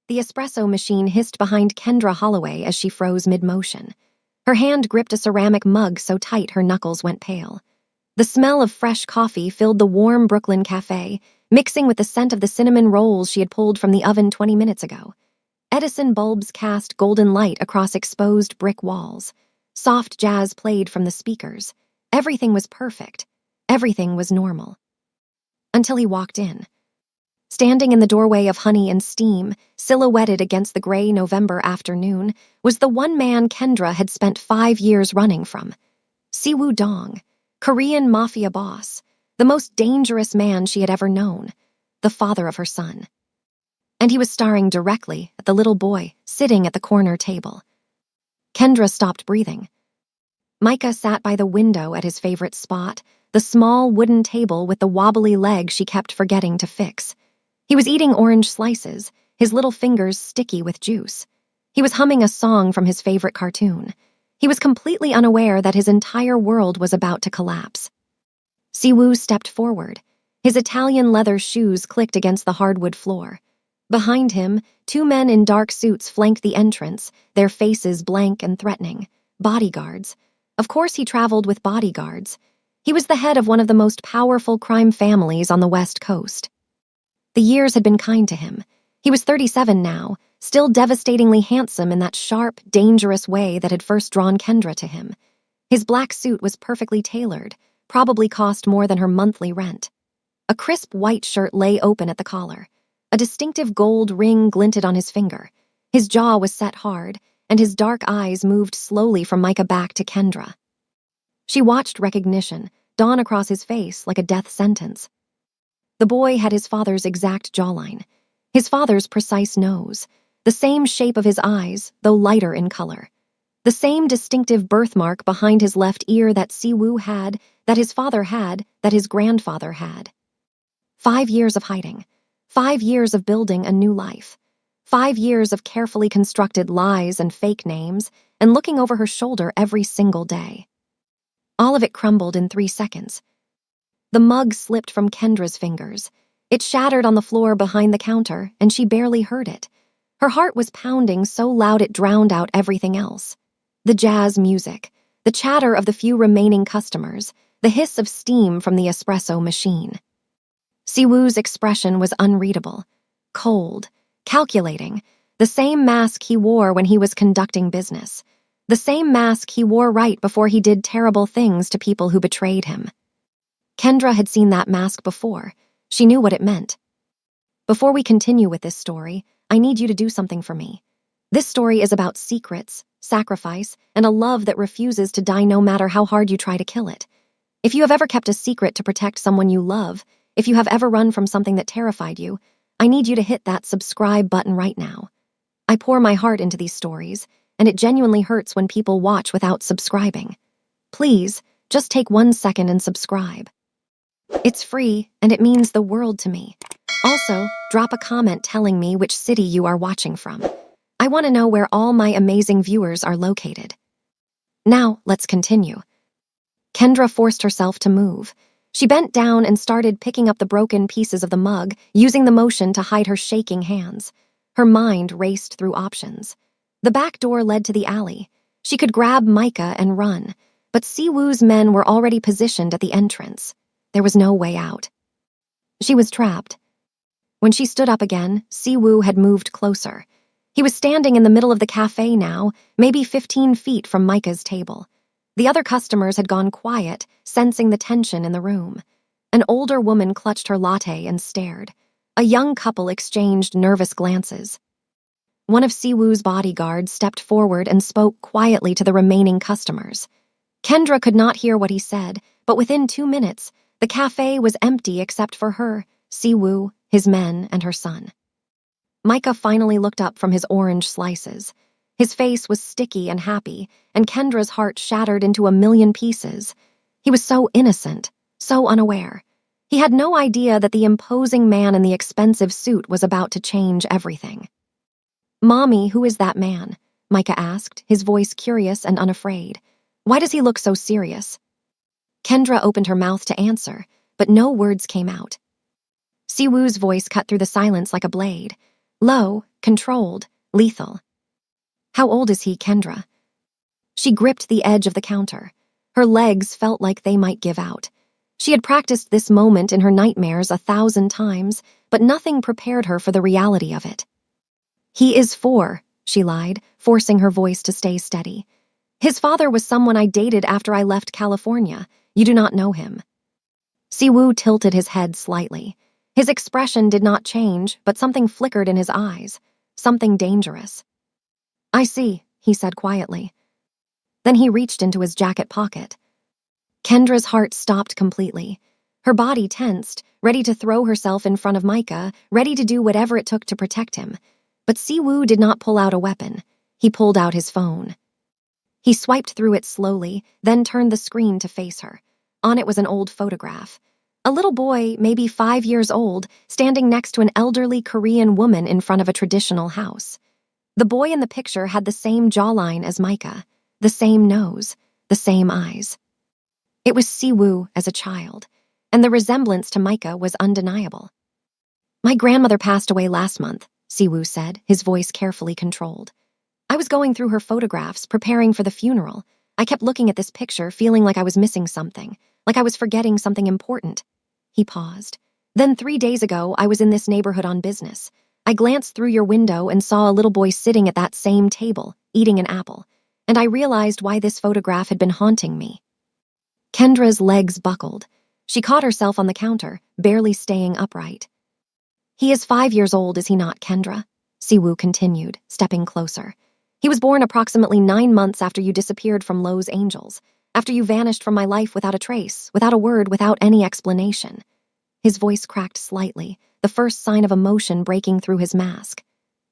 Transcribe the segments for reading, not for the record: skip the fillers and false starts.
The espresso machine hissed behind Kendra Holloway as she froze mid-motion. Her hand gripped a ceramic mug so tight her knuckles went pale. The smell of fresh coffee filled the warm Brooklyn cafe, mixing with the scent of the cinnamon rolls she had pulled from the oven 20 minutes ago. Edison bulbs cast golden light across exposed brick walls. Soft jazz played from the speakers. Everything was perfect. Everything was normal. Until he walked in. Standing in the doorway of Honey and Steam, silhouetted against the gray November afternoon, was the one man Kendra had spent 5 years running from. Siwoo Dong, Korean Mafia boss, the most dangerous man she had ever known, the father of her son. And he was staring directly at the little boy sitting at the corner table. Kendra stopped breathing. Micah sat by the window at his favorite spot, the small wooden table with the wobbly leg she kept forgetting to fix. He was eating orange slices, his little fingers sticky with juice. He was humming a song from his favorite cartoon. He was completely unaware that his entire world was about to collapse. Siwoo stepped forward. His Italian leather shoes clicked against the hardwood floor. Behind him, 2 men in dark suits flanked the entrance, their faces blank and threatening. Bodyguards. Of course he traveled with bodyguards. He was the head of one of the most powerful crime families on the West Coast. The years had been kind to him. He was 37 now, still devastatingly handsome in that sharp, dangerous way that had first drawn Kendra to him. His black suit was perfectly tailored, probably cost more than her monthly rent. A crisp white shirt lay open at the collar. A distinctive gold ring glinted on his finger. His jaw was set hard, and his dark eyes moved slowly from Micah back to Kendra. She watched recognition dawn across his face like a death sentence. The boy had his father's exact jawline, his father's precise nose, the same shape of his eyes, though lighter in color. The same distinctive birthmark behind his left ear that Siwoo had, that his father had, that his grandfather had. 5 years of hiding. 5 years of building a new life. 5 years of carefully constructed lies and fake names, and looking over her shoulder every single day. All of it crumbled in 3 seconds. The mug slipped from Kendra's fingers. It shattered on the floor behind the counter, and she barely heard it. Her heart was pounding so loud it drowned out everything else. The jazz music, the chatter of the few remaining customers, the hiss of steam from the espresso machine. Siwoo's expression was unreadable, cold, calculating, the same mask he wore when he was conducting business, the same mask he wore right before he did terrible things to people who betrayed him. Kendra had seen that mask before. She knew what it meant. Before we continue with this story, I need you to do something for me. This story is about secrets, sacrifice, and a love that refuses to die no matter how hard you try to kill it. If you have ever kept a secret to protect someone you love, if you have ever run from something that terrified you, I need you to hit that subscribe button right now. I pour my heart into these stories, and it genuinely hurts when people watch without subscribing. Please, just take 1 second and subscribe. It's free, and it means the world to me. Also, drop a comment telling me which city you are watching from. I want to know where all my amazing viewers are located. Now, let's continue. Kendra forced herself to move. She bent down and started picking up the broken pieces of the mug, using the motion to hide her shaking hands. Her mind raced through options. The back door led to the alley. She could grab Micah and run, but Siwoo's men were already positioned at the entrance. There was no way out. She was trapped. When she stood up again, Siwoo had moved closer. He was standing in the middle of the cafe now, maybe 15 feet from Micah's table. The other customers had gone quiet, sensing the tension in the room. An older woman clutched her latte and stared. A young couple exchanged nervous glances. One of Siwoo's bodyguards stepped forward and spoke quietly to the remaining customers. Kendra could not hear what he said, but within 2 minutes, the cafe was empty except for her, Siwoo, his men, and her son. Micah finally looked up from his orange slices. His face was sticky and happy, and Kendra's heart shattered into a million pieces. He was so innocent, so unaware. He had no idea that the imposing man in the expensive suit was about to change everything. "Mommy, who is that man?" Micah asked, his voice curious and unafraid. "Why does he look so serious?" Kendra opened her mouth to answer, but no words came out. Siwoo's voice cut through the silence like a blade. Low, controlled, lethal. How old is he, Kendra? She gripped the edge of the counter. Her legs felt like they might give out. She had practiced this moment in her nightmares 1,000 times, but nothing prepared her for the reality of it. He is 4, she lied, forcing her voice to stay steady. His father was someone I dated after I left California. You do not know him. Siwoo tilted his head slightly. His expression did not change, but something flickered in his eyes. Something dangerous. I see, he said quietly. Then he reached into his jacket pocket. Kendra's heart stopped completely. Her body tensed, ready to throw herself in front of Micah, ready to do whatever it took to protect him. But Siwoo did not pull out a weapon. He pulled out his phone. He swiped through it slowly, then turned the screen to face her. On it was an old photograph. A little boy, maybe 5 years old, standing next to an elderly Korean woman in front of a traditional house. The boy in the picture had the same jawline as Micah, the same nose, the same eyes. It was Siwoo as a child, and the resemblance to Micah was undeniable. My grandmother passed away last month, Siwoo said, his voice carefully controlled. I was going through her photographs, preparing for the funeral. I kept looking at this picture, feeling like I was missing something, like I was forgetting something important. He paused. Then 3 days ago, I was in this neighborhood on business. I glanced through your window and saw a little boy sitting at that same table, eating an apple, and I realized why this photograph had been haunting me. Kendra's legs buckled. She caught herself on the counter, barely staying upright. He is 5 years old, is he not, Kendra? Siwoo continued, stepping closer. He was born approximately 9 months after you disappeared from Lowe's Angels, after you vanished from my life without a trace, without a word, without any explanation. His voice cracked slightly, the first sign of emotion breaking through his mask.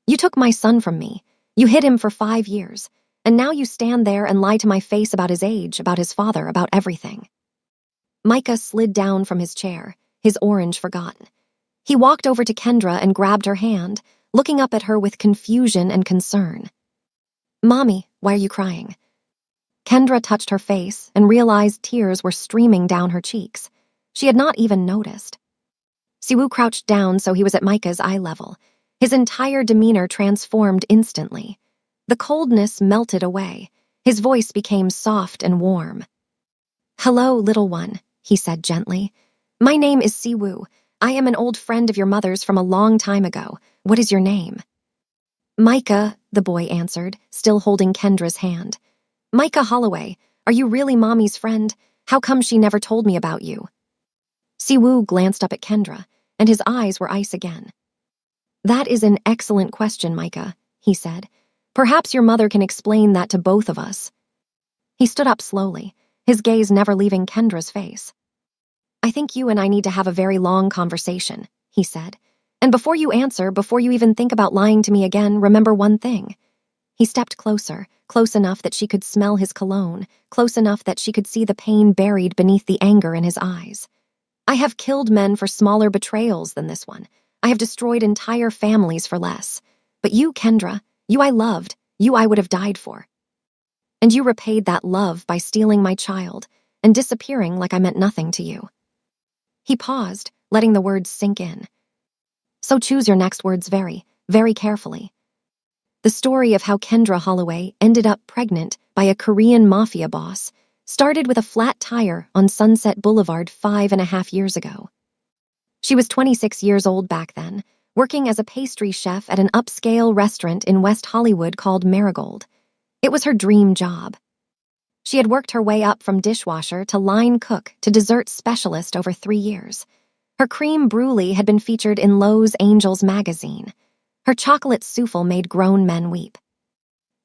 You took my son from me. You hid him for 5 years, and now you stand there and lie to my face about his age, about his father, about everything. Micah slid down from his chair, his orange forgotten. He walked over to Kendra and grabbed her hand, looking up at her with confusion and concern. Mommy, why are you crying? Kendra touched her face and realized tears were streaming down her cheeks. She had not even noticed. Siwoo crouched down so he was at Micah's eye level. His entire demeanor transformed instantly. The coldness melted away. His voice became soft and warm. Hello, little one, he said gently. My name is Siwoo. I am an old friend of your mother's from a long time ago. What is your name? Micah, the boy answered, still holding Kendra's hand. Micah Holloway, are you really Mommy's friend? How come she never told me about you? Siwoo glanced up at Kendra, and his eyes were ice again. That is an excellent question, Micah, he said. Perhaps your mother can explain that to both of us. He stood up slowly, his gaze never leaving Kendra's face. I think you and I need to have a very long conversation, he said. And before you answer, before you even think about lying to me again, remember one thing. He stepped closer, close enough that she could smell his cologne, close enough that she could see the pain buried beneath the anger in his eyes. I have killed men for smaller betrayals than this one. I have destroyed entire families for less. But you, Kendra, you I loved, you I would have died for. And you repaid that love by stealing my child and disappearing like I meant nothing to you. He paused, letting the words sink in. So choose your next words very, very carefully. The story of how Kendra Holloway ended up pregnant by a Korean Mafia boss started with a flat tire on Sunset Boulevard 5.5 years ago. She was 26 years old back then, working as a pastry chef at an upscale restaurant in West Hollywood called Marigold. It was her dream job. She had worked her way up from dishwasher to line cook to dessert specialist over 3 years. Her cream brulee had been featured in Lowe's Angels magazine. Her chocolate souffle made grown men weep.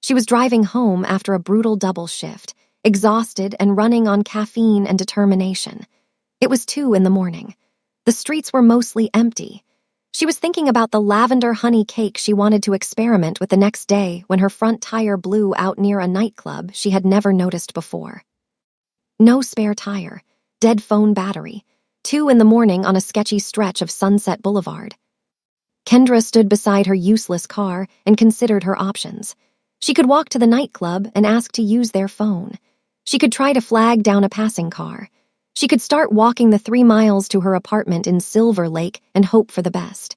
She was driving home after a brutal double shift, exhausted and running on caffeine and determination. It was 2 a.m. The streets were mostly empty. She was thinking about the lavender honey cake she wanted to experiment with the next day when her front tire blew out near a nightclub she had never noticed before. No spare tire, dead phone battery, 2 a.m. on a sketchy stretch of Sunset Boulevard. Kendra stood beside her useless car and considered her options. She could walk to the nightclub and ask to use their phone. She could try to flag down a passing car. She could start walking the 3 miles to her apartment in Silver Lake and hope for the best.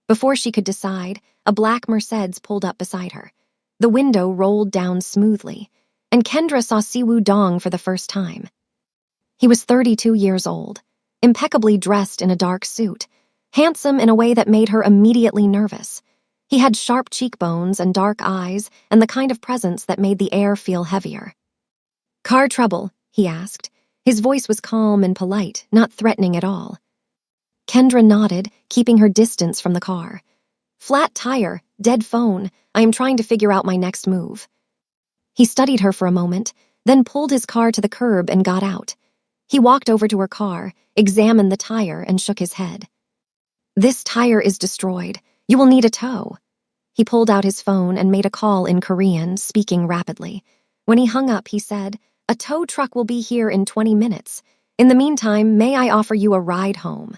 Before she could decide, a black Mercedes pulled up beside her. The window rolled down smoothly, and Kendra saw Siwoo Dong for the first time. He was 32 years old, impeccably dressed in a dark suit, handsome in a way that made her immediately nervous. He had sharp cheekbones and dark eyes and the kind of presence that made the air feel heavier. "Car trouble?" he asked. His voice was calm and polite, not threatening at all. Kendra nodded, keeping her distance from the car. "Flat tire, dead phone. I am trying to figure out my next move." He studied her for a moment, then pulled his car to the curb and got out. He walked over to her car, examined the tire, and shook his head. "This tire is destroyed. You will need a tow." He pulled out his phone and made a call in Korean, speaking rapidly. When he hung up, he said, "A tow truck will be here in 20 minutes. In the meantime, may I offer you a ride home?"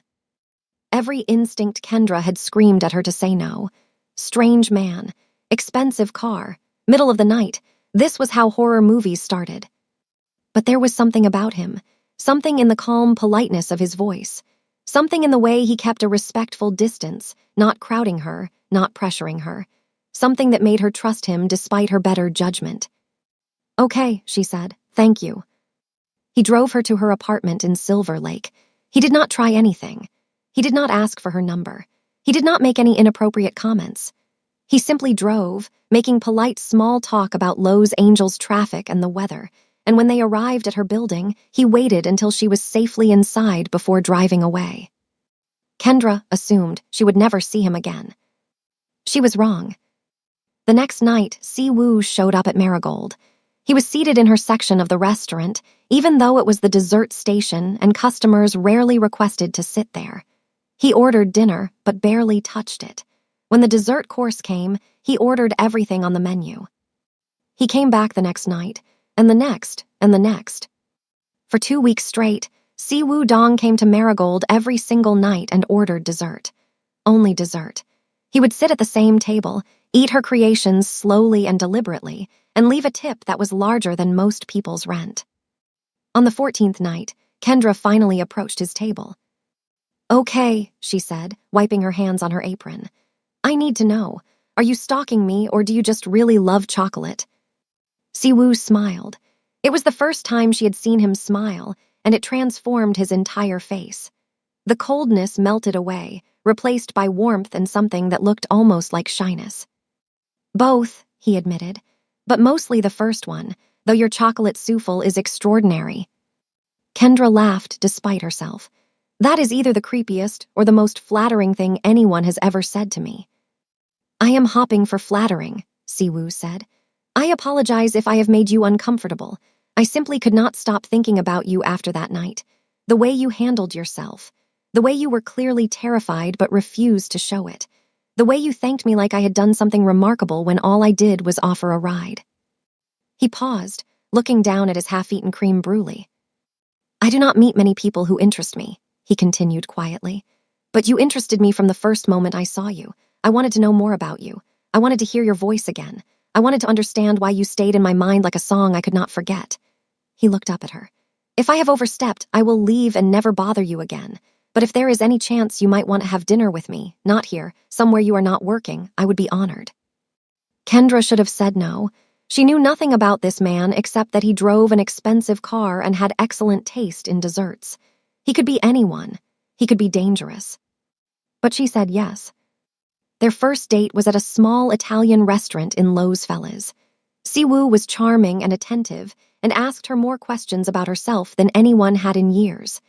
Every instinct Kendra had screamed at her to say no. Strange man, expensive car, middle of the night. This was how horror movies started. But there was something about him, something in the calm politeness of his voice, something in the way he kept a respectful distance, not crowding her, not pressuring her, something that made her trust him despite her better judgment. "Okay," she said, "thank you." He drove her to her apartment in Silver Lake. He did not try anything. He did not ask for her number. He did not make any inappropriate comments. He simply drove, making polite small talk about Los Angeles traffic and the weather, and when they arrived at her building, he waited until she was safely inside before driving away. Kendra assumed she would never see him again. She was wrong. The next night, Siwoo showed up at Marigold. He was seated in her section of the restaurant, even though it was the dessert station and customers rarely requested to sit there. He ordered dinner, but barely touched it. When the dessert course came, he ordered everything on the menu. He came back the next night, and the next, and the next. For 2 weeks straight, Siwoo Dong came to Marigold every single night and ordered dessert. Only dessert. He would sit at the same table, eat her creations slowly and deliberately, and leave a tip that was larger than most people's rent. On the 14th night, Kendra finally approached his table. "Okay," she said, wiping her hands on her apron. "I need to know, are you stalking me or do you just really love chocolate?" Siwoo smiled. It was the first time she had seen him smile, and it transformed his entire face. The coldness melted away, replaced by warmth and something that looked almost like shyness. "Both," he admitted, "but mostly the first one, though your chocolate souffle is extraordinary." Kendra laughed despite herself. "That is either the creepiest or the most flattering thing anyone has ever said to me." "I am hopping for flattering," Siwoo said. "I apologize if I have made you uncomfortable. I simply could not stop thinking about you after that night. The way you handled yourself. The way you were clearly terrified but refused to show it. The way you thanked me like I had done something remarkable when all I did was offer a ride." He paused, looking down at his half-eaten creme brulee. "I do not meet many people who interest me," he continued quietly. "But you interested me from the first moment I saw you. I wanted to know more about you. I wanted to hear your voice again. I wanted to understand why you stayed in my mind like a song I could not forget." He looked up at her. "If I have overstepped, I will leave and never bother you again. But if there is any chance you might want to have dinner with me, not here, somewhere you are not working, I would be honored." Kendra should have said no. She knew nothing about this man except that he drove an expensive car and had excellent taste in desserts. He could be anyone. He could be dangerous. But she said yes. Their first date was at a small Italian restaurant in Los Feliz. Siwoo was charming and attentive and asked her more questions about herself than anyone had in years.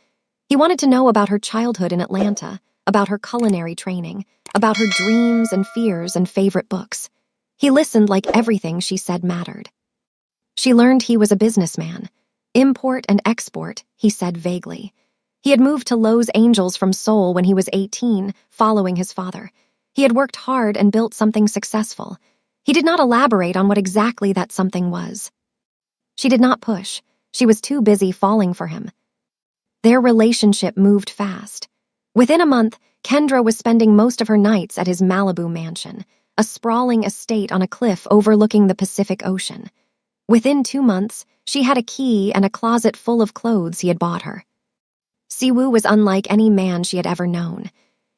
He wanted to know about her childhood in Atlanta, about her culinary training, about her dreams and fears and favorite books. He listened like everything she said mattered. She learned he was a businessman. Import and export, he said vaguely. He had moved to Los Angeles from Seoul when he was 18, following his father. He had worked hard and built something successful. He did not elaborate on what exactly that something was. She did not push. She was too busy falling for him. Their relationship moved fast. Within a month, Kendra was spending most of her nights at his Malibu mansion, a sprawling estate on a cliff overlooking the Pacific Ocean. Within 2 months, she had a key and a closet full of clothes he had bought her. Siwoo was unlike any man she had ever known.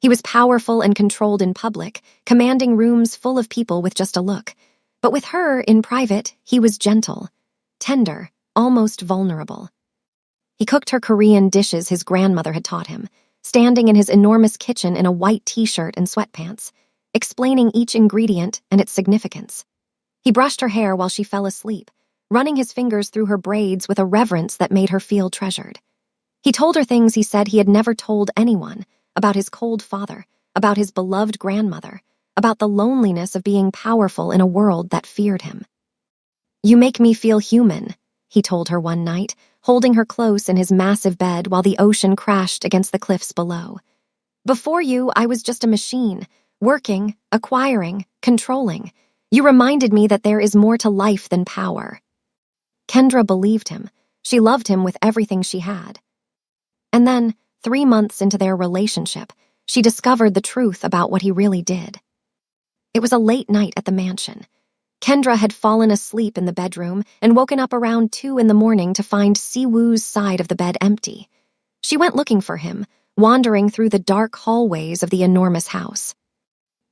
He was powerful and controlled in public, commanding rooms full of people with just a look. But with her, in private, he was gentle, tender, almost vulnerable. He cooked her Korean dishes his grandmother had taught him, standing in his enormous kitchen in a white t-shirt and sweatpants, explaining each ingredient and its significance. He brushed her hair while she fell asleep, running his fingers through her braids with a reverence that made her feel treasured. He told her things he said he had never told anyone, about his cold father, about his beloved grandmother, about the loneliness of being powerful in a world that feared him. "You make me feel human," he told her one night, holding her close in his massive bed while the ocean crashed against the cliffs below. "Before you, I was just a machine, working, acquiring, controlling. You reminded me that there is more to life than power." Kendra believed him. She loved him with everything she had. And then, 3 months into their relationship, she discovered the truth about what he really did. It was a late night at the mansion. Kendra had fallen asleep in the bedroom and woken up around 2 in the morning to find Siwoo's side of the bed empty. She went looking for him, wandering through the dark hallways of the enormous house.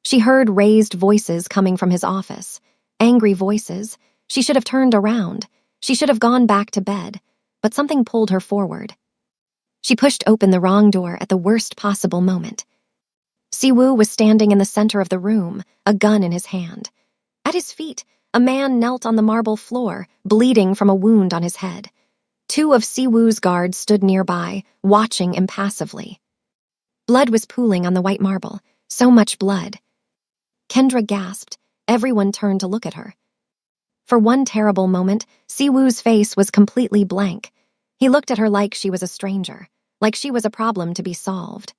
She heard raised voices coming from his office, angry voices. She should have turned around. She should have gone back to bed, but something pulled her forward. She pushed open the wrong door at the worst possible moment. Siwoo was standing in the center of the room, a gun in his hand. At his feet, a man knelt on the marble floor, bleeding from a wound on his head. 2 of Siwoo's guards stood nearby, watching impassively. Blood was pooling on the white marble, so much blood. Kendra gasped. Everyone turned to look at her. For one terrible moment, Siwoo's face was completely blank. He looked at her like she was a stranger, like she was a problem to be solved.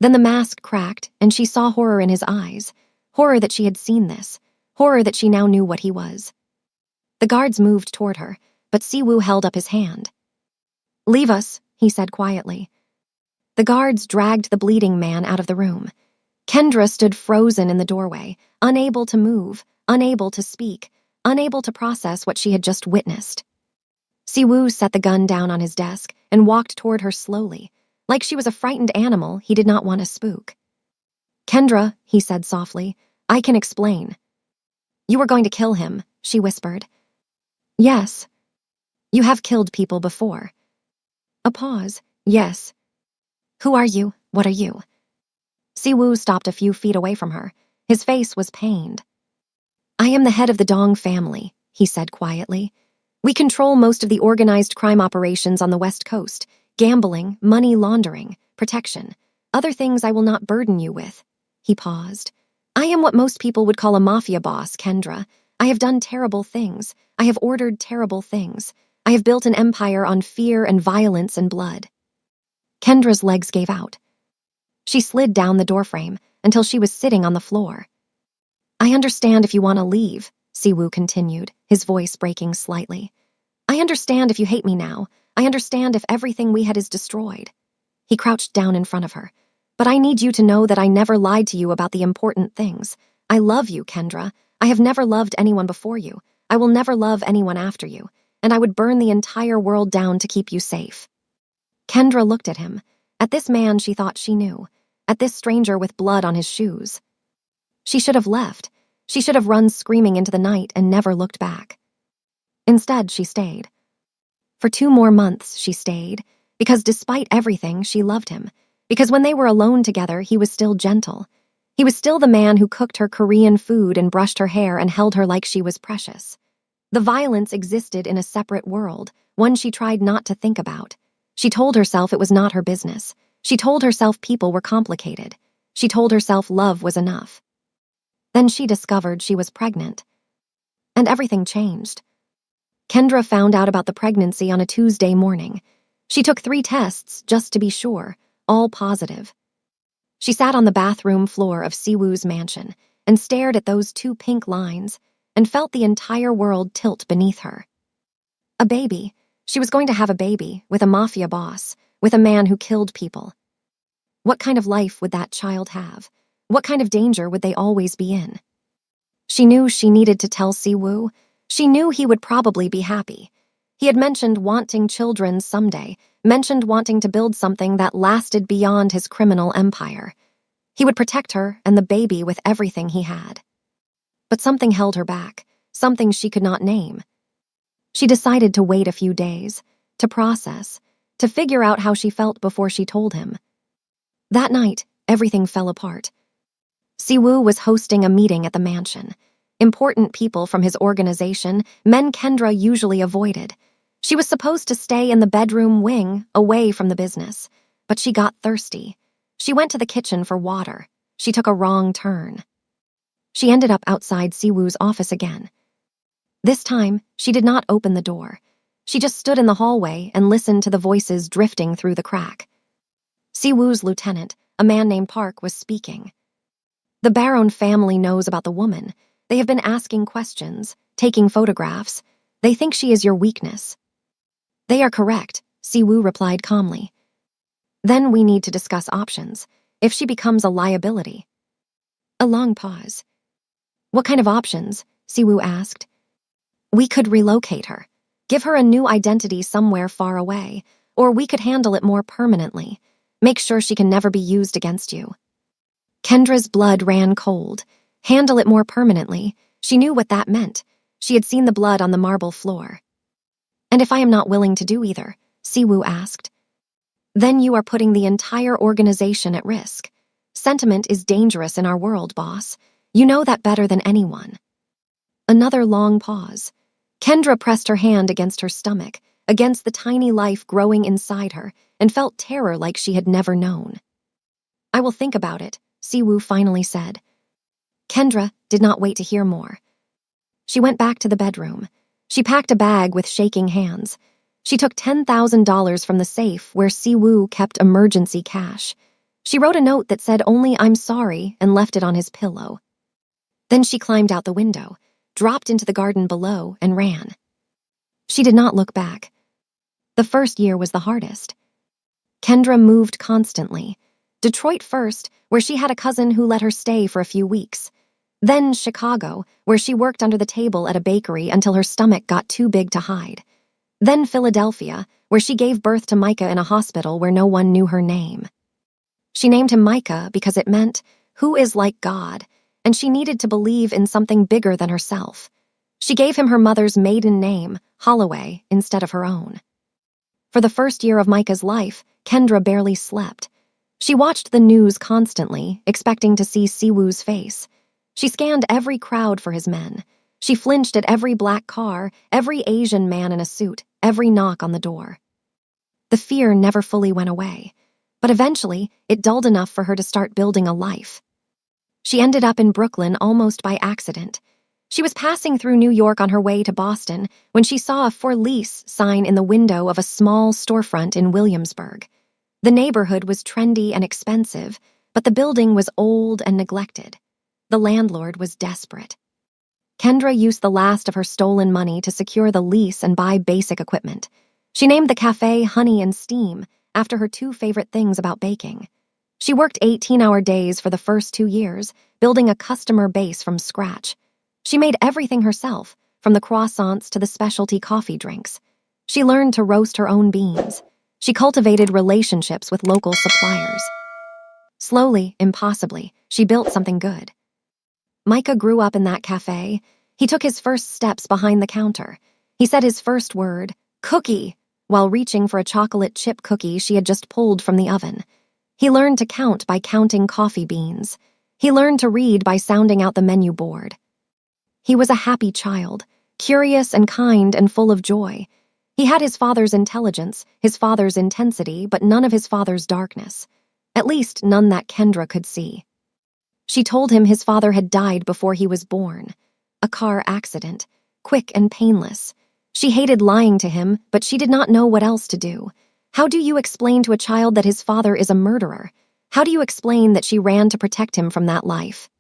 Then the mask cracked, and she saw horror in his eyes, horror that she had seen this, horror that she now knew what he was. The guards moved toward her, but Siwoo held up his hand. "Leave us," he said quietly. The guards dragged the bleeding man out of the room. Kendra stood frozen in the doorway, unable to move, unable to speak, unable to process what she had just witnessed. Siwoo set the gun down on his desk and walked toward her slowly, like she was a frightened animal he did not want to spook. "Kendra," he said softly, "I can explain." "You were going to kill him," she whispered. "Yes." "You have killed people before." A pause. "Yes." "Who are you? What are you?" Siwoo stopped a few feet away from her. His face was pained. "I am the head of the Dong family," he said quietly. "We control most of the organized crime operations on the West Coast, gambling, money laundering, protection. Other things I will not burden you with." He paused. "I am what most people would call a mafia boss, Kendra. I have done terrible things. I have ordered terrible things. I have built an empire on fear and violence and blood." Kendra's legs gave out. She slid down the doorframe until she was sitting on the floor. "I understand if you want to leave," Siwoo continued, his voice breaking slightly. "I understand if you hate me now. I understand if everything we had is destroyed." He crouched down in front of her. "But I need you to know that I never lied to you about the important things. I love you, Kendra. I have never loved anyone before you. I will never love anyone after you. And I would burn the entire world down to keep you safe." Kendra looked at him. At this man she thought she knew. At this stranger with blood on his shoes. She should have left. She should have run screaming into the night and never looked back. Instead, she stayed. For 2 more months, she stayed, because despite everything, she loved him. Because when they were alone together, he was still gentle. He was still the man who cooked her Korean food and brushed her hair and held her like she was precious. The violence existed in a separate world, one she tried not to think about. She told herself it was not her business. She told herself people were complicated. She told herself love was enough. Then she discovered she was pregnant. And everything changed. Kendra found out about the pregnancy on a Tuesday morning. She took 3 tests just to be sure, all positive. She sat on the bathroom floor of Siwoo's mansion and stared at those 2 pink lines and felt the entire world tilt beneath her. A baby. She was going to have a baby with a mafia boss, with a man who killed people. What kind of life would that child have? What kind of danger would they always be in? She knew she needed to tell Siwoo. She knew he would probably be happy. He had mentioned wanting children someday, mentioned wanting to build something that lasted beyond his criminal empire. He would protect her and the baby with everything he had. But something held her back, something she could not name. She decided to wait a few days, to process, to figure out how she felt before she told him. That night, everything fell apart. Siwoo was hosting a meeting at the mansion. Important people from his organization, men Kendra usually avoided. She was supposed to stay in the bedroom wing, away from the business. But she got thirsty. She went to the kitchen for water. She took a wrong turn. She ended up outside Siwoo's office again. This time, she did not open the door. She just stood in the hallway and listened to the voices drifting through the crack. Siwoo's lieutenant, a man named Park, was speaking. The Baron family knows about the woman. They have been asking questions, taking photographs. They think she is your weakness. They are correct, Siwoo replied calmly. Then we need to discuss options, if she becomes a liability. A long pause. What kind of options? Siwoo asked. We could relocate her, give her a new identity somewhere far away, or we could handle it more permanently, make sure she can never be used against you. Kendra's blood ran cold. Handle it more permanently. She knew what that meant. She had seen the blood on the marble floor. And if I am not willing to do either, Siwoo asked. Then you are putting the entire organization at risk. Sentiment is dangerous in our world, boss. You know that better than anyone. Another long pause. Kendra pressed her hand against her stomach, against the tiny life growing inside her, and felt terror like she had never known. I will think about it, Siwoo finally said. Kendra did not wait to hear more. She went back to the bedroom. She packed a bag with shaking hands. She took $10,000 from the safe where Siwoo kept emergency cash. She wrote a note that said only "I'm sorry" and left it on his pillow. Then she climbed out the window, dropped into the garden below, and ran. She did not look back. The first year was the hardest. Kendra moved constantly. Detroit first, where she had a cousin who let her stay for a few weeks. Then Chicago, where she worked under the table at a bakery until her stomach got too big to hide. Then Philadelphia, where she gave birth to Micah in a hospital where no one knew her name. She named him Micah because it meant, "Who is like God?" And she needed to believe in something bigger than herself. She gave him her mother's maiden name, Holloway, instead of her own. For the first year of Micah's life, Kendra barely slept. She watched the news constantly, expecting to see Siwoo's face. She scanned every crowd for his men. She flinched at every black car, every Asian man in a suit, every knock on the door. The fear never fully went away, but eventually it dulled enough for her to start building a life. She ended up in Brooklyn almost by accident. She was passing through New York on her way to Boston when she saw a "For Lease" sign in the window of a small storefront in Williamsburg. The neighborhood was trendy and expensive, but the building was old and neglected. The landlord was desperate. Kendra used the last of her stolen money to secure the lease and buy basic equipment. She named the cafe Honey and Steam, after her two favorite things about baking. She worked 18-hour days for the first 2 years, building a customer base from scratch. She made everything herself, from the croissants to the specialty coffee drinks. She learned to roast her own beans. She cultivated relationships with local suppliers. Slowly, impossibly, she built something good. Micah grew up in that cafe. He took his first steps behind the counter. He said his first word, "cookie," while reaching for a chocolate chip cookie she had just pulled from the oven. He learned to count by counting coffee beans. He learned to read by sounding out the menu board. He was a happy child, curious and kind and full of joy. He had his father's intelligence, his father's intensity, but none of his father's darkness. At least none that Kendra could see. She told him his father had died before he was born. A car accident, quick and painless. She hated lying to him, but she did not know what else to do. How do you explain to a child that his father is a murderer? How do you explain that she ran to protect him from that life?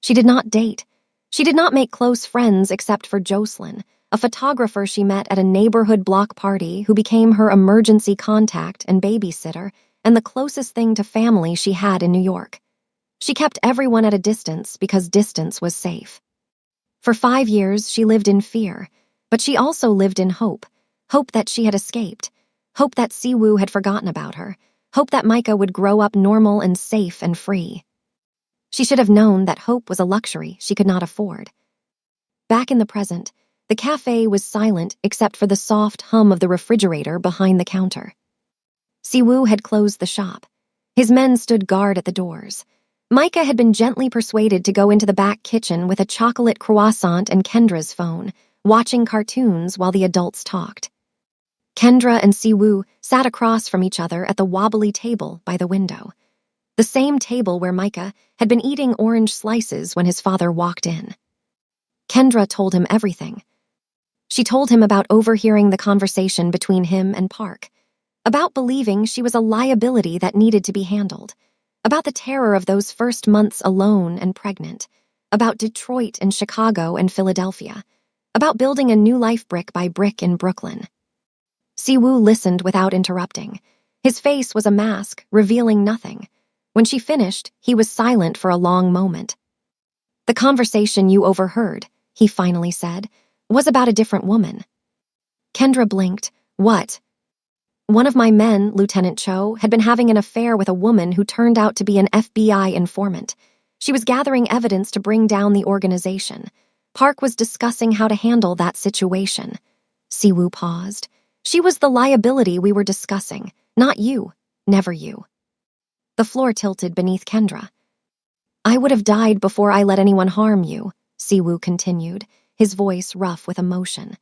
She did not date. She did not make close friends except for Jocelyn, a photographer she met at a neighborhood block party who became her emergency contact and babysitter and the closest thing to family she had in New York. She kept everyone at a distance because distance was safe. For 5 years, she lived in fear, but she also lived in hope. Hope that she had escaped. Hope that Siwoo had forgotten about her. Hope that Micah would grow up normal and safe and free. She should have known that hope was a luxury she could not afford. Back in the present, the cafe was silent except for the soft hum of the refrigerator behind the counter. Siwoo had closed the shop. His men stood guard at the doors. Micah had been gently persuaded to go into the back kitchen with a chocolate croissant and Kendra's phone, watching cartoons while the adults talked. Kendra and Siwoo sat across from each other at the wobbly table by the window, the same table where Micah had been eating orange slices when his father walked in. Kendra told him everything. She told him about overhearing the conversation between him and Park, about believing she was a liability that needed to be handled, about the terror of those first months alone and pregnant, about Detroit and Chicago and Philadelphia, about building a new life brick by brick in Brooklyn. Siwoo listened without interrupting. His face was a mask, revealing nothing. When she finished, he was silent for a long moment. "The conversation you overheard," he finally said, "was about a different woman." Kendra blinked. "What?" "One of my men, Lieutenant Cho, had been having an affair with a woman who turned out to be an FBI informant. She was gathering evidence to bring down the organization. Park was discussing how to handle that situation." Siwoo paused. "She was the liability we were discussing, not you, never you." The floor tilted beneath Kendra. "I would have died before I let anyone harm you," Siwoo continued, his voice rough with emotion.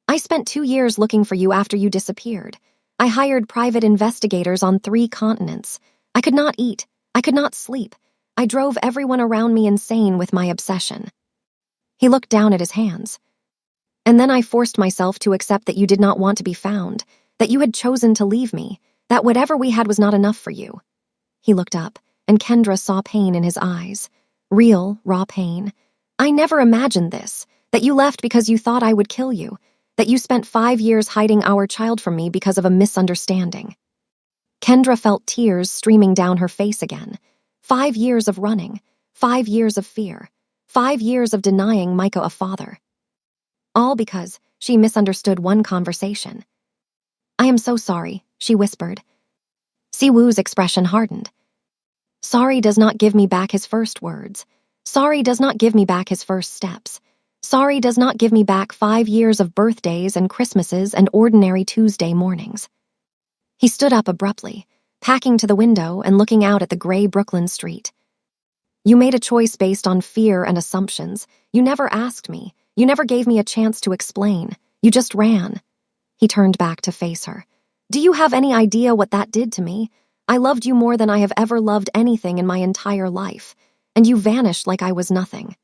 "I spent 2 years looking for you after you disappeared. I hired private investigators on 3 continents. I could not eat. I could not sleep. I drove everyone around me insane with my obsession." He looked down at his hands. "And then I forced myself to accept that you did not want to be found, that you had chosen to leave me, that whatever we had was not enough for you." He looked up, and Kendra saw pain in his eyes. Real, raw pain. "I never imagined this, that you left because you thought I would kill you, that you spent 5 years hiding our child from me because of a misunderstanding." Kendra felt tears streaming down her face again. 5 years of running, 5 years of fear, 5 years of denying Micah a father. All because she misunderstood one conversation. "I am so sorry," she whispered. Siwoo's expression hardened. "Sorry does not give me back his first words. Sorry does not give me back his first steps. Sorry does not give me back 5 years of birthdays and Christmases and ordinary Tuesday mornings." He stood up abruptly, packing to the window and looking out at the gray Brooklyn street. "You made a choice based on fear and assumptions. You never asked me. You never gave me a chance to explain. You just ran." He turned back to face her. "Do you have any idea what that did to me? I loved you more than I have ever loved anything in my entire life, and you vanished like I was nothing."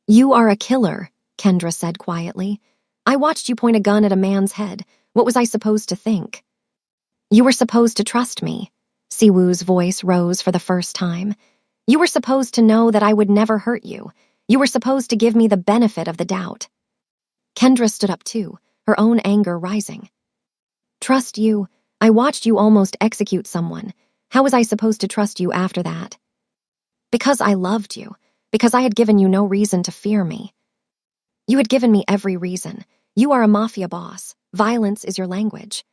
"You are a killer," Kendra said quietly. "I watched you point a gun at a man's head. What was I supposed to think?" "You were supposed to trust me." Siwoo's voice rose for the first time. "You were supposed to know that I would never hurt you. You were supposed to give me the benefit of the doubt." Kendra stood up too, her own anger rising. "Trust you? I watched you almost execute someone. How was I supposed to trust you after that?" "Because I loved you. Because I had given you no reason to fear me." "You had given me every reason. You are a mafia boss. Violence is your language."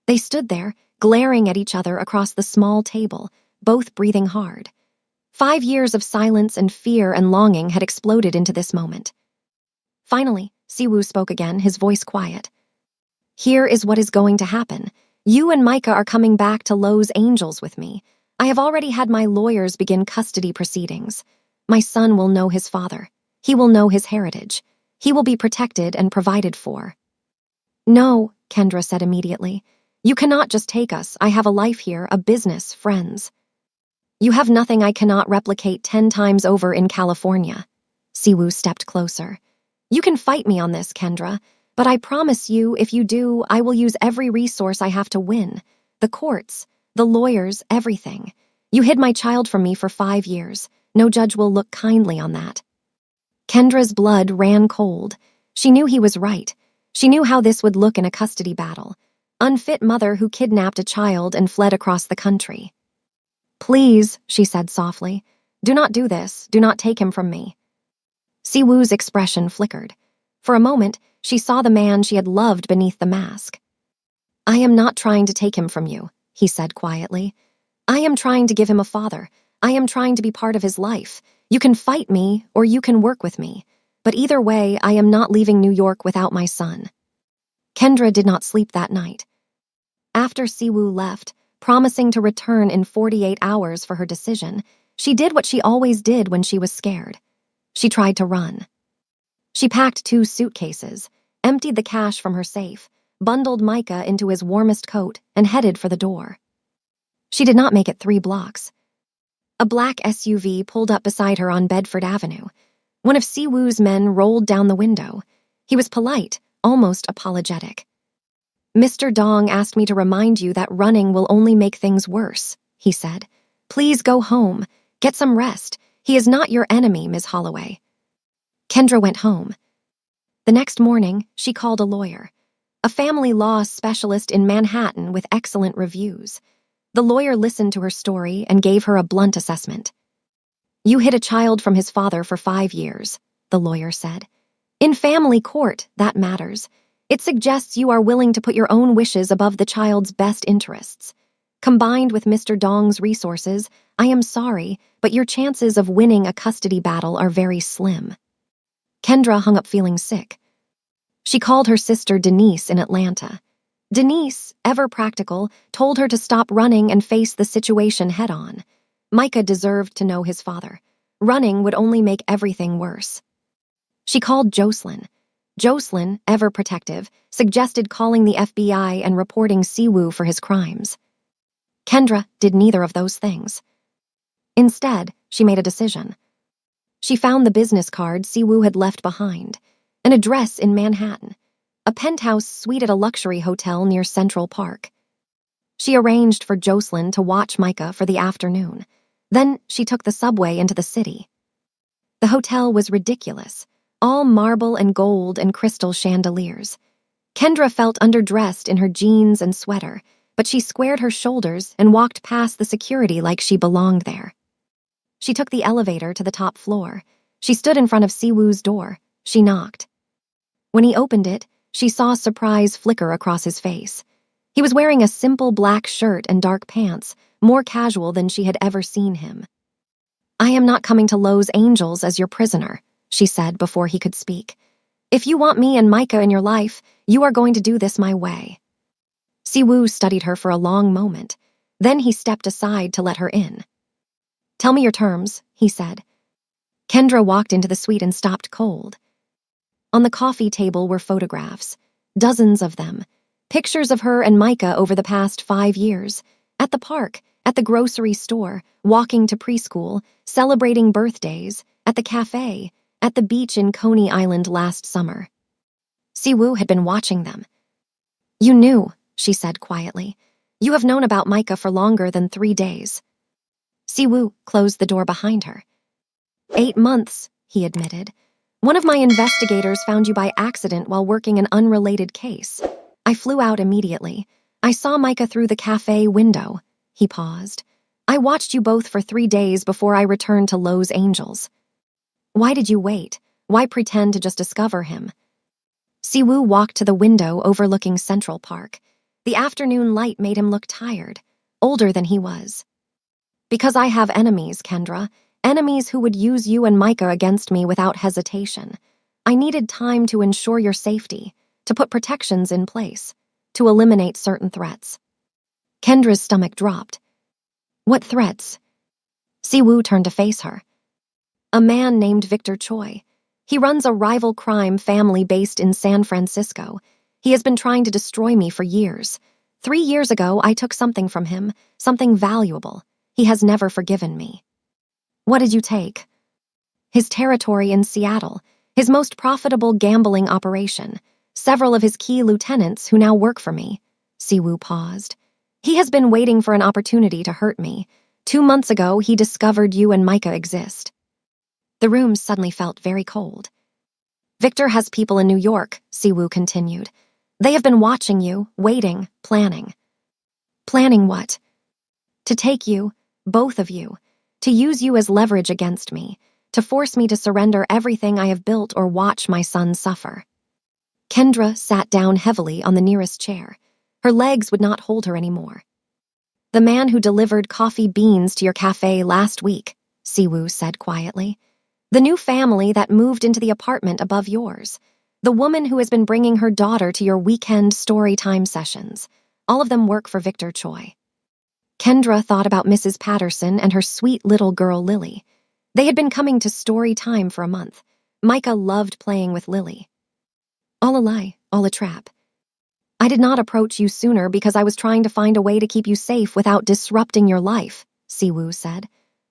They stood there, glaring at each other across the small table, both breathing hard. 5 years of silence and fear and longing had exploded into this moment. Finally, Siwoo spoke again, his voice quiet. "Here is what is going to happen. You and Micah are coming back to Lowe's Angels with me. I have already had my lawyers begin custody proceedings. My son will know his father. He will know his heritage. He will be protected and provided for." "No," Kendra said immediately. "You cannot just take us. I have a life here, a business, friends." "You have nothing I cannot replicate 10 times over in California." Siwoo stepped closer. "You can fight me on this, Kendra, but I promise you, if you do, I will use every resource I have to win. The courts, the lawyers, everything. You hid my child from me for 5 years. No judge will look kindly on that." Kendra's blood ran cold. She knew he was right. She knew how this would look in a custody battle. Unfit mother who kidnapped a child and fled across the country. "Please," she said softly, "do not do this. Do not take him from me." Siwoo's expression flickered. For a moment, she saw the man she had loved beneath the mask. "I am not trying to take him from you," he said quietly. "I am trying to give him a father, I am trying to be part of his life. You can fight me or you can work with me. But either way, I am not leaving New York without my son. Kendra did not sleep that night. After Siwoo left, promising to return in 48 hours for her decision, she did what she always did when she was scared. She tried to run. She packed 2 suitcases, emptied the cash from her safe, bundled Micah into his warmest coat, and headed for the door. She did not make it 3 blocks. A black SUV pulled up beside her on Bedford Avenue. One of Siwoo's men rolled down the window. He was polite, almost apologetic. "Mr. Dong asked me to remind you that running will only make things worse," he said. "Please go home. Get some rest. He is not your enemy, Ms. Holloway." Kendra went home. The next morning, she called a lawyer, a family law specialist in Manhattan with excellent reviews. The lawyer listened to her story and gave her a blunt assessment. "You hid a child from his father for 5 years," the lawyer said. "In family court, that matters. It suggests you are willing to put your own wishes above the child's best interests. Combined with Mr. Dong's resources, I am sorry, but your chances of winning a custody battle are very slim." Kendra hung up feeling sick. She called her sister Denise in Atlanta. Denise, ever practical, told her to stop running and face the situation head-on. Micah deserved to know his father. Running would only make everything worse. She called Jocelyn. Jocelyn, ever protective, suggested calling the FBI and reporting Siwoo for his crimes. Kendra did neither of those things. Instead, she made a decision. She found the business card Siwoo had left behind, an address in Manhattan, a penthouse suite at a luxury hotel near Central Park. She arranged for Jocelyn to watch Micah for the afternoon. Then she took the subway into the city. The hotel was ridiculous, all marble and gold and crystal chandeliers. Kendra felt underdressed in her jeans and sweater, but she squared her shoulders and walked past the security like she belonged there. She took the elevator to the top floor. She stood in front of Siwoo's door. She knocked. When he opened it, she saw surprise flicker across his face. He was wearing a simple black shirt and dark pants, more casual than she had ever seen him. "I am not coming to Los Angeles as your prisoner," she said before he could speak. "If you want me and Micah in your life, you are going to do this my way." Siwoo studied her for a long moment. Then he stepped aside to let her in. "Tell me your terms," he said. Kendra walked into the suite and stopped cold. On the coffee table were photographs, dozens of them, pictures of her and Micah over the past 5 years, at the park, at the grocery store, walking to preschool, celebrating birthdays, at the cafe, at the beach in Coney Island last summer. Siwoo had been watching them. "You knew," she said quietly. "You have known about Micah for longer than 3 days." Siwoo closed the door behind her. 8 months, he admitted. "One of my investigators found you by accident while working an unrelated case. I flew out immediately. I saw Micah through the cafe window." He paused. "I watched you both for 3 days before I returned to Los Angeles." "Why did you wait? Why pretend to just discover him?" Siwoo walked to the window overlooking Central Park. The afternoon light made him look tired, older than he was. "Because I have enemies, Kendra. Enemies who would use you and Micah against me without hesitation. I needed time to ensure your safety, to put protections in place, to eliminate certain threats." Kendra's stomach dropped. "What threats?" Siwoo turned to face her. "A man named Victor Choi. He runs a rival crime family based in San Francisco. He has been trying to destroy me for years. 3 years ago, I took something from him, something valuable. He has never forgiven me." "What did you take?" "His territory in Seattle, his most profitable gambling operation, several of his key lieutenants who now work for me." Siwoo paused. "He has been waiting for an opportunity to hurt me. 2 months ago, he discovered you and Micah exist." The room suddenly felt very cold. "Victor has people in New York," Siwoo continued. "They have been watching you, waiting, planning." "Planning what?" "To take you, both of you, to use you as leverage against me, to force me to surrender everything I have built or watch my son suffer." Kendra sat down heavily on the nearest chair. Her legs would not hold her anymore. The man who delivered coffee beans to your cafe last week, Siwoo said quietly. The new family that moved into the apartment above yours. The woman who has been bringing her daughter to your weekend story time sessions. All of them work for Victor Choi. Kendra thought about Mrs. Patterson and her sweet little girl Lily. They had been coming to story time for a month. Micah loved playing with Lily. All a lie, all a trap. I did not approach you sooner because I was trying to find a way to keep you safe without disrupting your life, Siwoo said.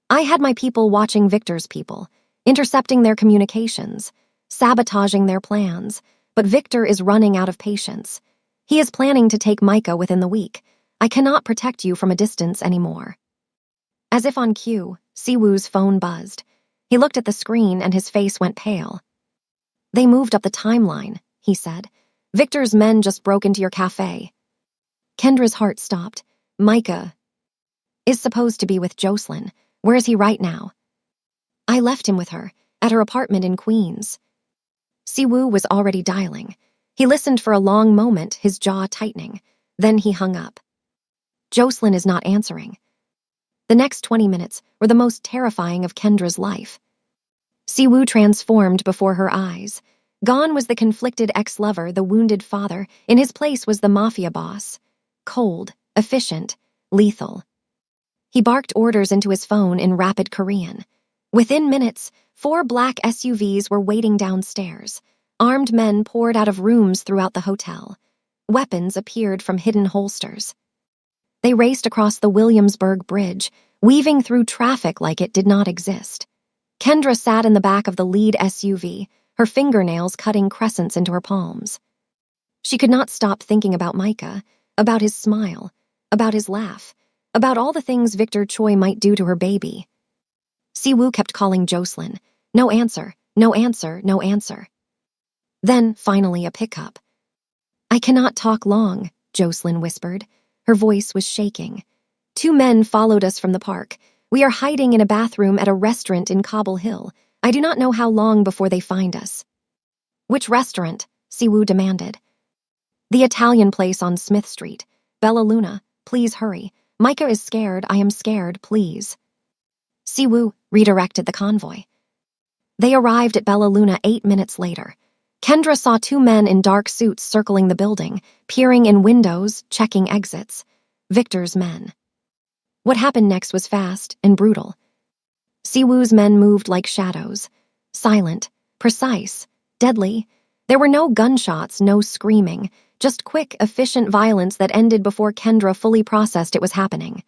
I had my people watching Victor's people, intercepting their communications, sabotaging their plans, but Victor is running out of patience. He is planning to take Micah within the week. I cannot protect you from a distance anymore. As if on cue, Siwoo's phone buzzed. He looked at the screen and his face went pale. They moved up the timeline, he said. Victor's men just broke into your cafe. Kendra's heart stopped. Micah is supposed to be with Jocelyn. Where is he right now? I left him with her, at her apartment in Queens. Siwoo was already dialing. He listened for a long moment, his jaw tightening. Then he hung up. Jocelyn is not answering. The next 20 minutes were the most terrifying of Kendra's life. Siwoo transformed before her eyes. Gone was the conflicted ex-lover, the wounded father. In his place was the Mafia boss. Cold, efficient, lethal. He barked orders into his phone in rapid Korean. Within minutes, 4 black SUVs were waiting downstairs. Armed men poured out of rooms throughout the hotel. Weapons appeared from hidden holsters. They raced across the Williamsburg Bridge, weaving through traffic like it did not exist. Kendra sat in the back of the lead SUV, her fingernails cutting crescents into her palms. She could not stop thinking about Micah, about his smile, about his laugh, about all the things Victor Choi might do to her baby. Siwoo kept calling Jocelyn. No answer, no answer, no answer. Then, finally, a pickup. I cannot talk long, Jocelyn whispered. Her voice was shaking. 2 men followed us from the park. We are hiding in a bathroom at a restaurant in Cobble Hill. I do not know how long before they find us. Which restaurant? Siwoo demanded. The Italian place on Smith Street. Bella Luna, please hurry. Micah is scared. I am scared, please. Siwoo redirected the convoy. They arrived at Bella Luna 8 minutes later. Kendra saw 2 men in dark suits circling the building, peering in windows, checking exits. Victor's men. What happened next was fast and brutal. Siwoo's men moved like shadows. Silent, precise, deadly. There were no gunshots, no screaming, just quick, efficient violence that ended before Kendra fully processed it was happening.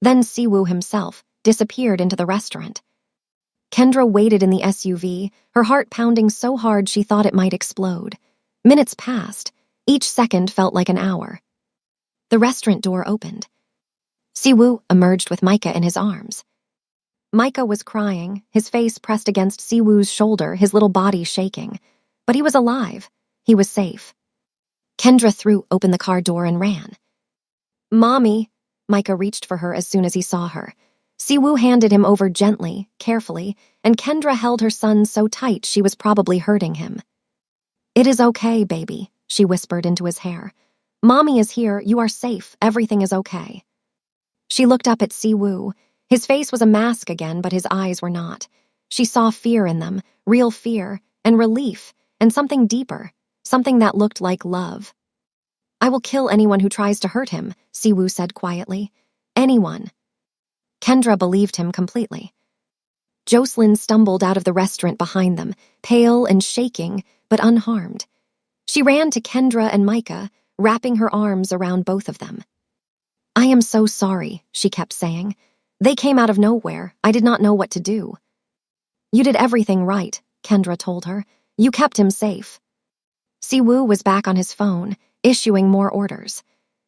Then Siwoo himself disappeared into the restaurant. Kendra waited in the SUV, her heart pounding so hard she thought it might explode. Minutes passed. Each second felt like an hour. The restaurant door opened. Siwoo emerged with Micah in his arms. Micah was crying, his face pressed against Siwoo's shoulder, his little body shaking. But he was alive. He was safe. Kendra threw open the car door and ran. Mommy! Micah reached for her as soon as he saw her. Siwoo handed him over gently, carefully, and Kendra held her son so tight she was probably hurting him. It is okay, baby, she whispered into his hair. Mommy is here, you are safe, everything is okay. She looked up at Siwoo. His face was a mask again, but his eyes were not. She saw fear in them, real fear, and relief, and something deeper, something that looked like love. I will kill anyone who tries to hurt him, Siwoo said quietly. Anyone. Kendra believed him completely. Jocelyn stumbled out of the restaurant behind them, pale and shaking, but unharmed. She ran to Kendra and Micah, wrapping her arms around both of them. I am so sorry, she kept saying. They came out of nowhere. I did not know what to do. You did everything right, Kendra told her. You kept him safe. Siwoo was back on his phone, issuing more orders.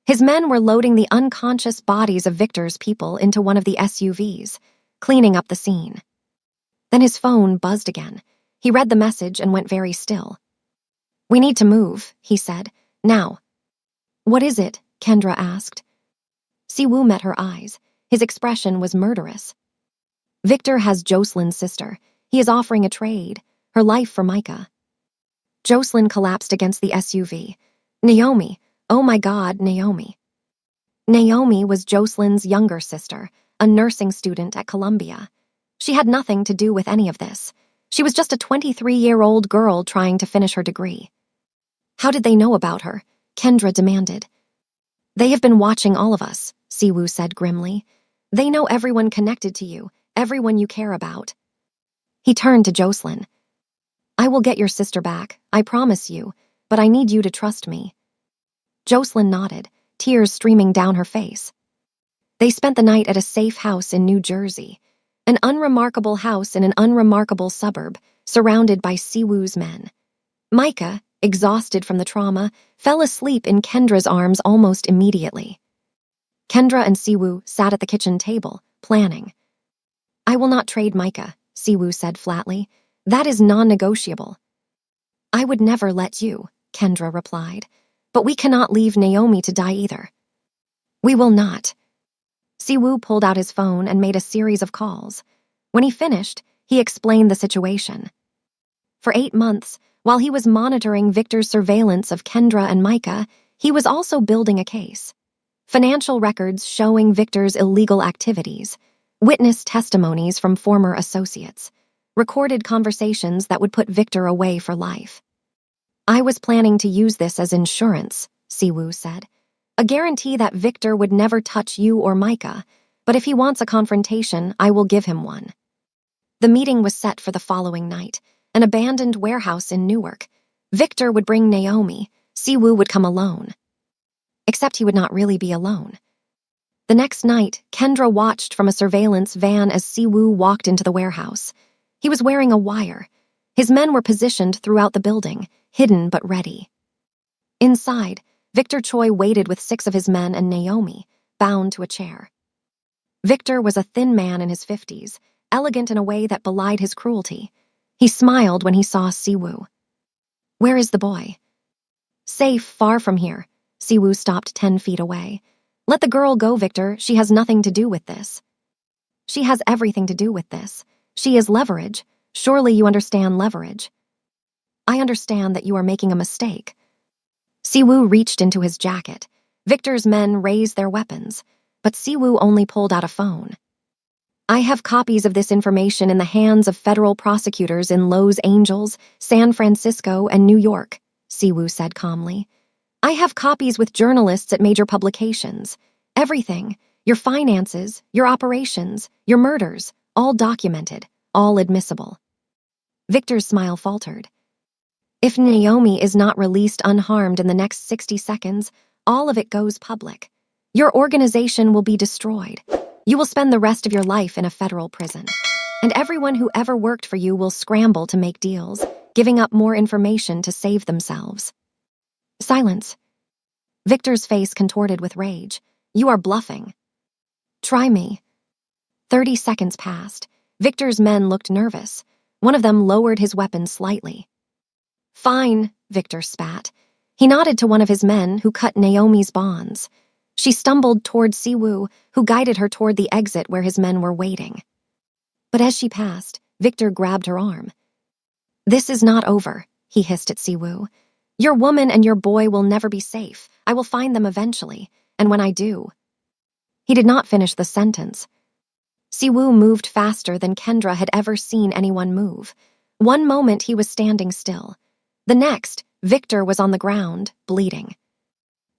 His men were loading the unconscious bodies of Victor's people into one of the SUVs, cleaning up the scene. Then his phone buzzed again. He read the message and went very still. We need to move, he said. Now. What is it? Kendra asked. Siwoo met her eyes. His expression was murderous. Victor has Jocelyn's sister. He is offering a trade, her life for Micah. Jocelyn collapsed against the SUV. Naomi. Oh my God, Naomi. Naomi was Jocelyn's younger sister, a nursing student at Columbia. She had nothing to do with any of this. She was just a 23-year-old girl trying to finish her degree. How did they know about her? Kendra demanded. They have been watching all of us, Siwoo said grimly. They know everyone connected to you, everyone you care about. He turned to Jocelyn. I will get your sister back, I promise you, but I need you to trust me. Jocelyn nodded, tears streaming down her face. They spent the night at a safe house in New Jersey, an unremarkable house in an unremarkable suburb, surrounded by Siwoo's men. Micah, exhausted from the trauma, fell asleep in Kendra's arms almost immediately. Kendra and Siwoo sat at the kitchen table, planning. I will not trade Micah, Siwoo said flatly. That is non-negotiable. I would never let you, Kendra replied. But we cannot leave Naomi to die either. We will not. Siwoo pulled out his phone and made a series of calls. When he finished, he explained the situation. For 8 months, while he was monitoring Victor's surveillance of Kendra and Micah, he was also building a case. Financial records showing Victor's illegal activities, witness testimonies from former associates, recorded conversations that would put Victor away for life. I was planning to use this as insurance, Siwoo said. A guarantee that Victor would never touch you or Micah, but if he wants a confrontation, I will give him one. The meeting was set for the following night, an abandoned warehouse in Newark. Victor would bring Naomi, Siwoo would come alone. Except he would not really be alone. The next night, Kendra watched from a surveillance van as Siwoo walked into the warehouse. He was wearing a wire. His men were positioned throughout the building, hidden but ready. Inside, Victor Choi waited with 6 of his men and Naomi, bound to a chair. Victor was a thin man in his 50s, elegant in a way that belied his cruelty. He smiled when he saw Siwoo. Where is the boy? Safe, far from here. Siwoo stopped 10 feet away. Let the girl go, Victor. She has nothing to do with this. She has everything to do with this. She is leverage. Surely you understand leverage. I understand that you are making a mistake. Siwoo reached into his jacket. Victor's men raised their weapons, but Siwoo only pulled out a phone. I have copies of this information in the hands of federal prosecutors in Los Angeles, San Francisco, and New York, Siwoo said calmly. I have copies with journalists at major publications. Everything, your finances, your operations, your murders, all documented, all admissible. Victor's smile faltered. If Naomi is not released unharmed in the next 60 seconds, all of it goes public. Your organization will be destroyed. You will spend the rest of your life in a federal prison. And everyone who ever worked for you will scramble to make deals, giving up more information to save themselves. Silence. Victor's face contorted with rage. You are bluffing. Try me. 30 seconds passed. Victor's men looked nervous. One of them lowered his weapon slightly. Fine, Victor spat. He nodded to one of his men who cut Naomi's bonds. She stumbled toward Siwoo, who guided her toward the exit where his men were waiting. But as she passed, Victor grabbed her arm. This is not over, he hissed at Siwoo. Your woman and your boy will never be safe. I will find them eventually, and when I do. He did not finish the sentence. Siwoo moved faster than Kendra had ever seen anyone move. One moment he was standing still. The next, Victor was on the ground, bleeding.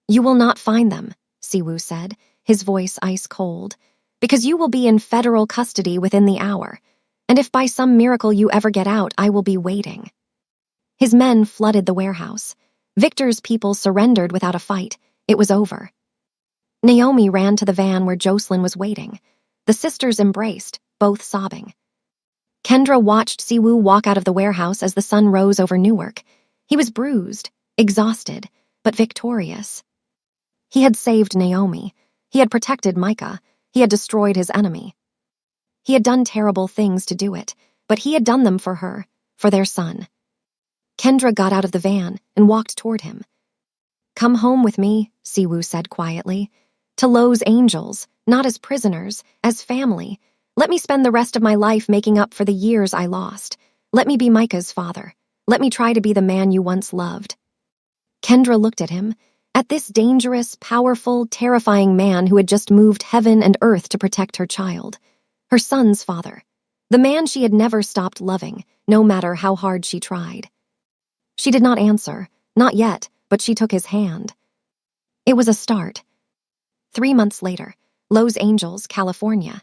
You will not find them, Siwoo said, his voice ice cold, because you will be in federal custody within the hour, and if by some miracle you ever get out, I will be waiting. His men flooded the warehouse. Victor's people surrendered without a fight. It was over. Naomi ran to the van where Jocelyn was waiting. The sisters embraced, both sobbing. Kendra watched Siwoo walk out of the warehouse as the sun rose over Newark. He was bruised, exhausted, but victorious. He had saved Naomi. He had protected Micah. He had destroyed his enemy. He had done terrible things to do it, but he had done them for her, for their son. Kendra got out of the van and walked toward him. Come home with me, Siwoo said quietly. To Los Angeles, not as prisoners, as family. Let me spend the rest of my life making up for the years I lost. Let me be Micah's father. Let me try to be the man you once loved. Kendra looked at him. At this dangerous, powerful, terrifying man who had just moved heaven and earth to protect her child. Her son's father. The man she had never stopped loving, no matter how hard she tried. She did not answer, not yet, but she took his hand. It was a start. 3 months later, Los Angeles, California.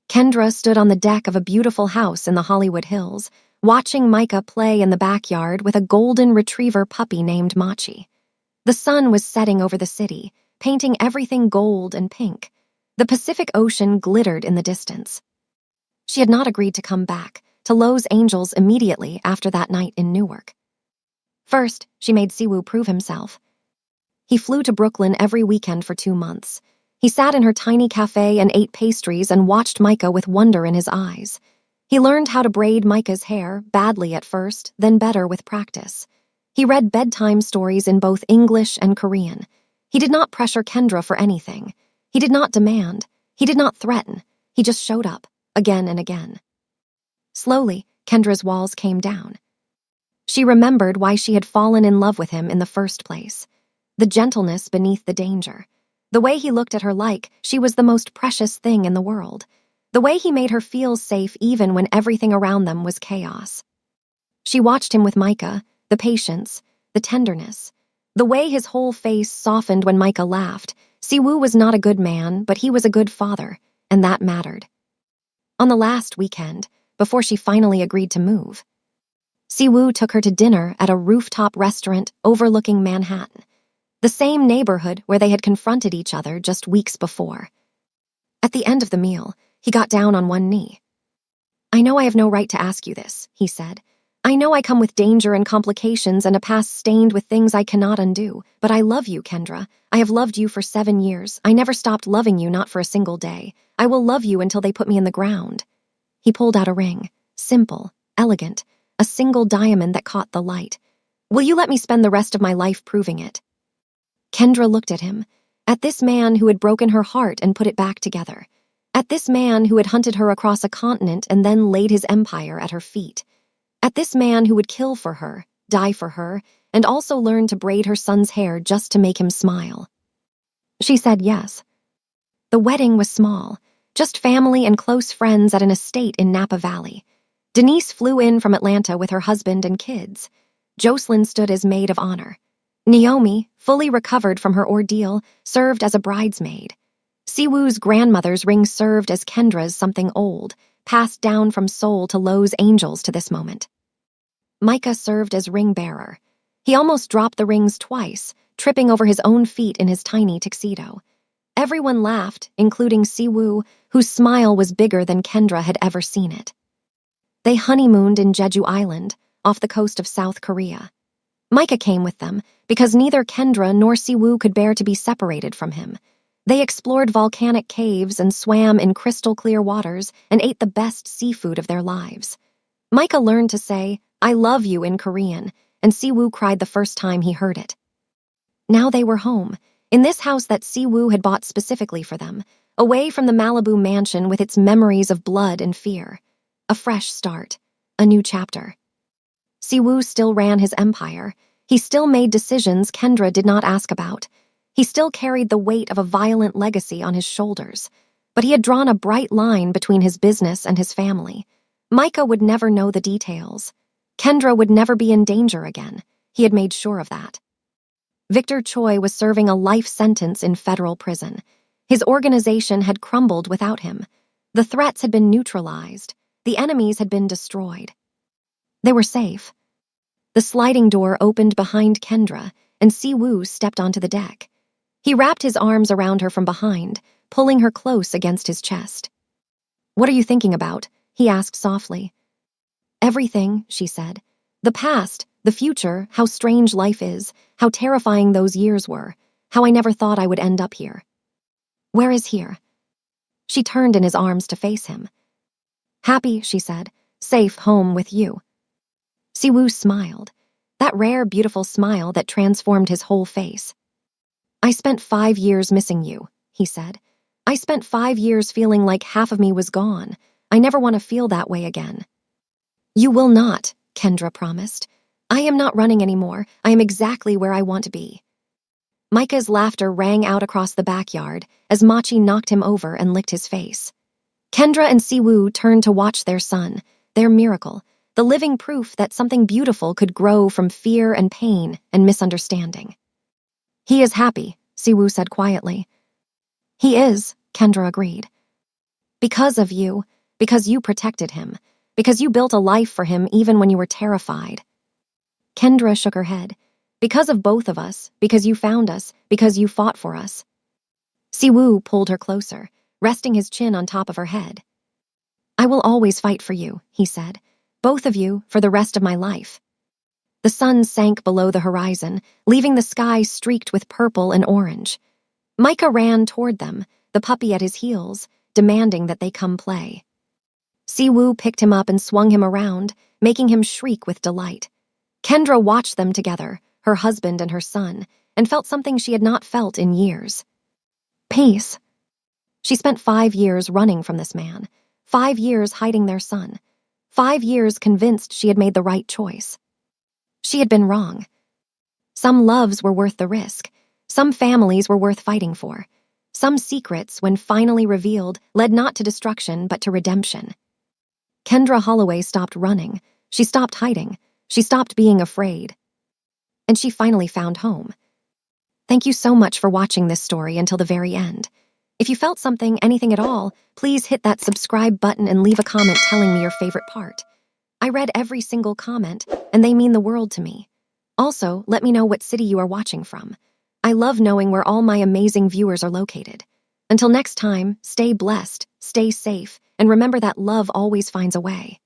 Kendra stood on the deck of a beautiful house in the Hollywood Hills, watching Micah play in the backyard with a golden retriever puppy named Machi. The sun was setting over the city, painting everything gold and pink. The Pacific Ocean glittered in the distance. She had not agreed to come back to Los Angeles immediately after that night in Newark. First, she made Siwoo prove himself. He flew to Brooklyn every weekend for 2 months. He sat in her tiny cafe and ate pastries and watched Micah with wonder in his eyes. He learned how to braid Micah's hair, badly at first, then better with practice. He read bedtime stories in both English and Korean. He did not pressure Kendra for anything. He did not demand. He did not threaten. He just showed up, again and again. Slowly, Kendra's walls came down. She remembered why she had fallen in love with him in the first place. The gentleness beneath the danger. The way he looked at her like she was the most precious thing in the world. The way he made her feel safe even when everything around them was chaos. She watched him with Micah, the patience, the tenderness. The way his whole face softened when Micah laughed. Siwoo was not a good man, but he was a good father, and that mattered. On the last weekend, before she finally agreed to move, Siwoo took her to dinner at a rooftop restaurant overlooking Manhattan, the same neighborhood where they had confronted each other just weeks before. At the end of the meal, he got down on one knee. "I know I have no right to ask you this," he said. "I know I come with danger and complications and a past stained with things I cannot undo, but I love you, Kendra. I have loved you for 7 years. I never stopped loving you, not for a single day. I will love you until they put me in the ground." He pulled out a ring, simple, elegant, a single diamond that caught the light. "Will you let me spend the rest of my life proving it?" Kendra looked at him, at this man who had broken her heart and put it back together, at this man who had hunted her across a continent and then laid his empire at her feet, at this man who would kill for her, die for her, and also learn to braid her son's hair just to make him smile. She said yes. The wedding was small, just family and close friends at an estate in Napa Valley. Denise flew in from Atlanta with her husband and kids. Jocelyn stood as maid of honor. Naomi, fully recovered from her ordeal, served as a bridesmaid. Siwoo's grandmother's ring served as Kendra's something old, passed down from Seoul to Los Angeles to this moment. Micah served as ring bearer. He almost dropped the rings twice, tripping over his own feet in his tiny tuxedo. Everyone laughed, including Siwoo, whose smile was bigger than Kendra had ever seen it. They honeymooned in Jeju Island, off the coast of South Korea. Micah came with them because neither Kendra nor Siwoo could bear to be separated from him. They explored volcanic caves and swam in crystal-clear waters and ate the best seafood of their lives. Micah learned to say, "I love you" in Korean, and Siwoo cried the first time he heard it. Now they were home, in this house that Siwoo had bought specifically for them, away from the Malibu mansion with its memories of blood and fear. A fresh start, a new chapter. Siwoo still ran his empire. He still made decisions Kendra did not ask about. He still carried the weight of a violent legacy on his shoulders. But he had drawn a bright line between his business and his family. Micah would never know the details. Kendra would never be in danger again. He had made sure of that. Victor Choi was serving a life sentence in federal prison. His organization had crumbled without him. The threats had been neutralized. The enemies had been destroyed. They were safe. The sliding door opened behind Kendra, and Siwoo stepped onto the deck. He wrapped his arms around her from behind, pulling her close against his chest. "What are you thinking about?" he asked softly. "Everything," she said. "The past, the future, how strange life is, how terrifying those years were, how I never thought I would end up here." "Where is here?" She turned in his arms to face him. "Happy," she said. "Safe home with you." Siwoo smiled, that rare, beautiful smile that transformed his whole face. "I spent 5 years missing you," he said. "I spent 5 years feeling like half of me was gone. I never want to feel that way again." "You will not," Kendra promised. "I am not running anymore. I am exactly where I want to be." Micah's laughter rang out across the backyard as Machi knocked him over and licked his face. Kendra and Siwoo turned to watch their son, their miracle, the living proof that something beautiful could grow from fear and pain and misunderstanding. "He is happy," Siwoo said quietly. "He is," Kendra agreed. "Because of you, because you protected him, because you built a life for him even when you were terrified." Kendra shook her head. "Because of both of us, because you found us, because you fought for us." Siwoo pulled her closer, resting his chin on top of her head. "I will always fight for you," he said. "Both of you, for the rest of my life." The sun sank below the horizon, leaving the sky streaked with purple and orange. Micah ran toward them, the puppy at his heels, demanding that they come play. Siwoo picked him up and swung him around, making him shriek with delight. Kendra watched them together, her husband and her son, and felt something she had not felt in years. Peace. She spent 5 years running from this man, 5 years hiding their son, 5 years convinced she had made the right choice. She had been wrong. Some loves were worth the risk. Some families were worth fighting for. Some secrets, when finally revealed, led not to destruction but to redemption. Kendra Holloway stopped running. She stopped hiding. She stopped being afraid. And she finally found home. Thank you so much for watching this story until the very end. If you felt something, anything at all, please hit that subscribe button and leave a comment telling me your favorite part. I read every single comment, and they mean the world to me. Also, let me know what city you are watching from. I love knowing where all my amazing viewers are located. Until next time, stay blessed, stay safe, and remember that love always finds a way.